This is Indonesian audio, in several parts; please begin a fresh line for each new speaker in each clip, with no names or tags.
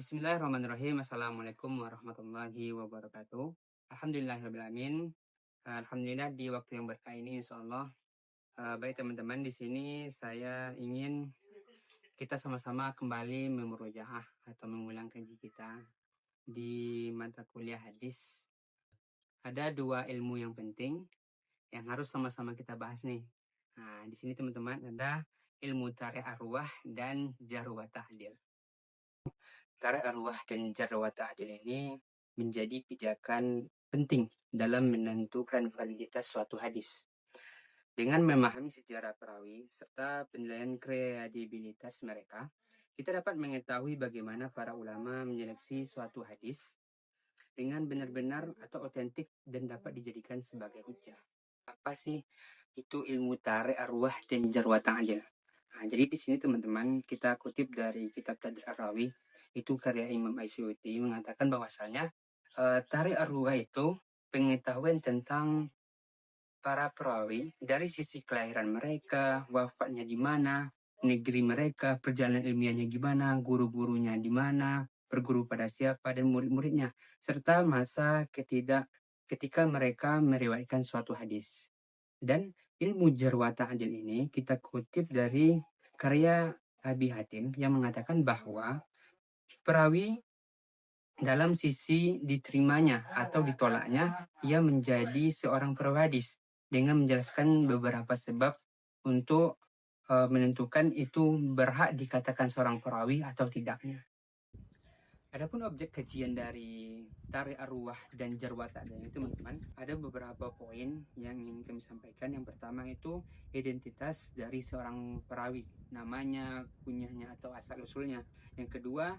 Bismillahirrahmanirrahim. Assalamualaikum warahmatullahi wabarakatuh. Alhamdulillahirrahmanirrahim. Alhamdulillah di waktu yang berkah ini insyaallah. Baik teman-teman, di sini saya ingin kita sama-sama kembali memurojaah atau mengulang kaji kita di mata kuliah hadis. Ada dua ilmu yang penting yang harus sama-sama kita bahas nih. Nah, di sini teman-teman ada ilmu tarikh arwah dan jarh wa ta'dil. Tarikh arwah dan jarh wa ta'dil ini menjadi pijakan penting dalam menentukan validitas suatu hadis. Dengan memahami sejarah perawi serta penilaian kredibilitas mereka, kita dapat mengetahui bagaimana para ulama menyeleksi suatu hadis dengan benar-benar atau otentik dan dapat dijadikan sebagai hujjah. Apa sih itu ilmu tarikh arwah dan jarh wa ta'dil? Nah, jadi di sini teman-teman kita kutip dari kitab Tadrib Ar-Rawi, itu karya Imam Asy'uti, mengatakan bahwasanya tarikh arwah itu pengetahuan tentang para perawi dari sisi kelahiran mereka, wafatnya di mana, negeri mereka, perjalanan ilmiahnya gimana, guru-gurunya di mana, berguru pada siapa dan murid-muridnya, serta masa ketika mereka meriwayatkan suatu hadis. Dan ilmu jarh wa ta'dil ini kita kutip dari karya Abi Hatim yang mengatakan bahwa perawi dalam sisi diterimanya atau ditolaknya, ia menjadi seorang perawi hadis dengan menjelaskan beberapa sebab untuk menentukan itu berhak dikatakan seorang perawi atau tidaknya. Adapun objek kajian dari tarikh arwah dan jarh wa ta'dil ini teman-teman, ada beberapa poin yang ingin kami sampaikan. Yang pertama itu identitas dari seorang perawi, namanya, kunyahnya atau asal usulnya. Yang kedua,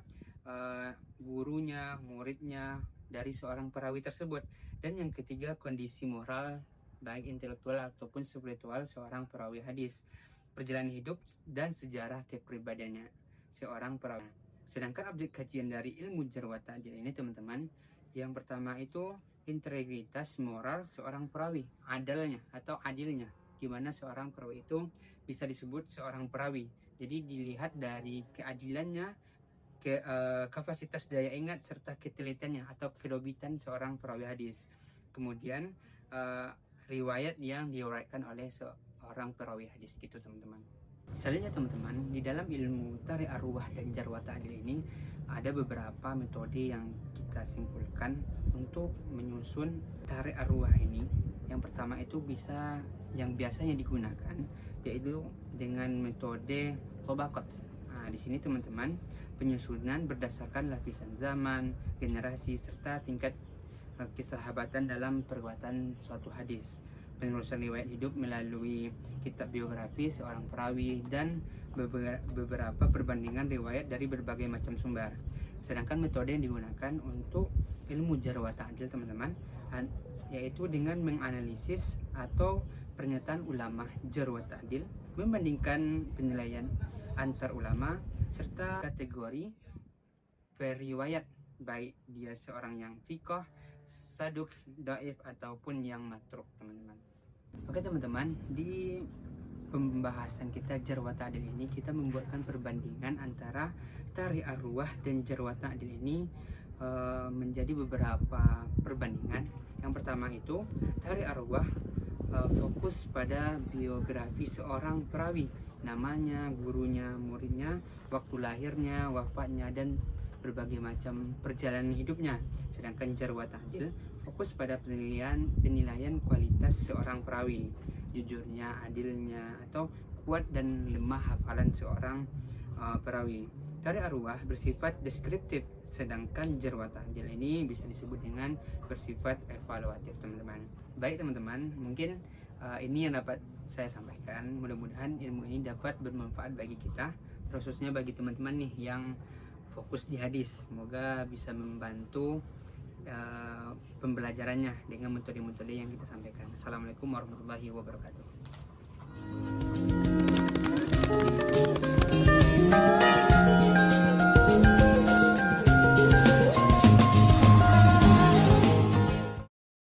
gurunya, muridnya dari seorang perawi tersebut. Dan yang ketiga, kondisi moral baik intelektual ataupun spiritual seorang perawi hadis, perjalanan hidup dan sejarah kepribadiannya seorang perawi. Sedangkan objek kajian dari ilmu jarh wa ta'dil ini teman-teman, yang pertama itu integritas moral seorang perawi, adalnya atau adilnya. Gimana seorang perawi itu bisa disebut seorang perawi. Jadi dilihat dari keadilannya, kapasitas daya ingat serta ketelitiannya atau kedobitan seorang perawi hadis. Kemudian riwayat yang diriwayatkan oleh seorang perawi hadis gitu teman-teman. Selanjutnya teman-teman, di dalam ilmu tarikh arwah dan jarh wa ta'dil ini ada beberapa metode yang kita simpulkan untuk menyusun tarikh arwah ini. Yang pertama itu yang biasanya digunakan yaitu dengan metode tobaqat. Nah, di sini teman-teman, penyusunan berdasarkan lapisan zaman, generasi serta tingkat kesahabatan dalam perbuatan suatu hadis. Penelusuran riwayat hidup melalui kitab biografi seorang perawi dan beberapa perbandingan riwayat dari berbagai macam sumber. Sedangkan metode yang digunakan untuk ilmu jarh wa ta'dil teman-teman, yaitu dengan menganalisis atau pernyataan ulama jarh wa ta'dil, membandingkan penilaian antar ulama serta kategori periwayat, baik dia seorang yang thiqah, saduk, dhaif ataupun yang matruk teman-teman. Oke teman-teman, di pembahasan kita jarh wa ta'dil ini kita membuatkan perbandingan antara tarikh arwah dan jarh wa ta'dil ini menjadi beberapa perbandingan. Yang pertama itu tarikh arwah fokus pada biografi seorang perawi, namanya, gurunya, muridnya, waktu lahirnya, wafatnya dan berbagai macam perjalanan hidupnya. Sedangkan jarh wa ta'dil fokus pada penilaian kualitas seorang perawi, jujurnya, adilnya, atau kuat dan lemah hafalan seorang perawi. Tarikh arwah bersifat deskriptif, sedangkan jarh wa ta'dil ini bisa disebut dengan bersifat evaluatif teman-teman. Baik teman-teman, mungkin ini yang dapat saya sampaikan. Mudah-mudahan ilmu ini dapat bermanfaat bagi kita, khususnya bagi teman-teman nih yang fokus di hadis. Semoga bisa membantu pembelajarannya dengan metode-metode yang kita sampaikan. Assalamualaikum warahmatullahi wabarakatuh.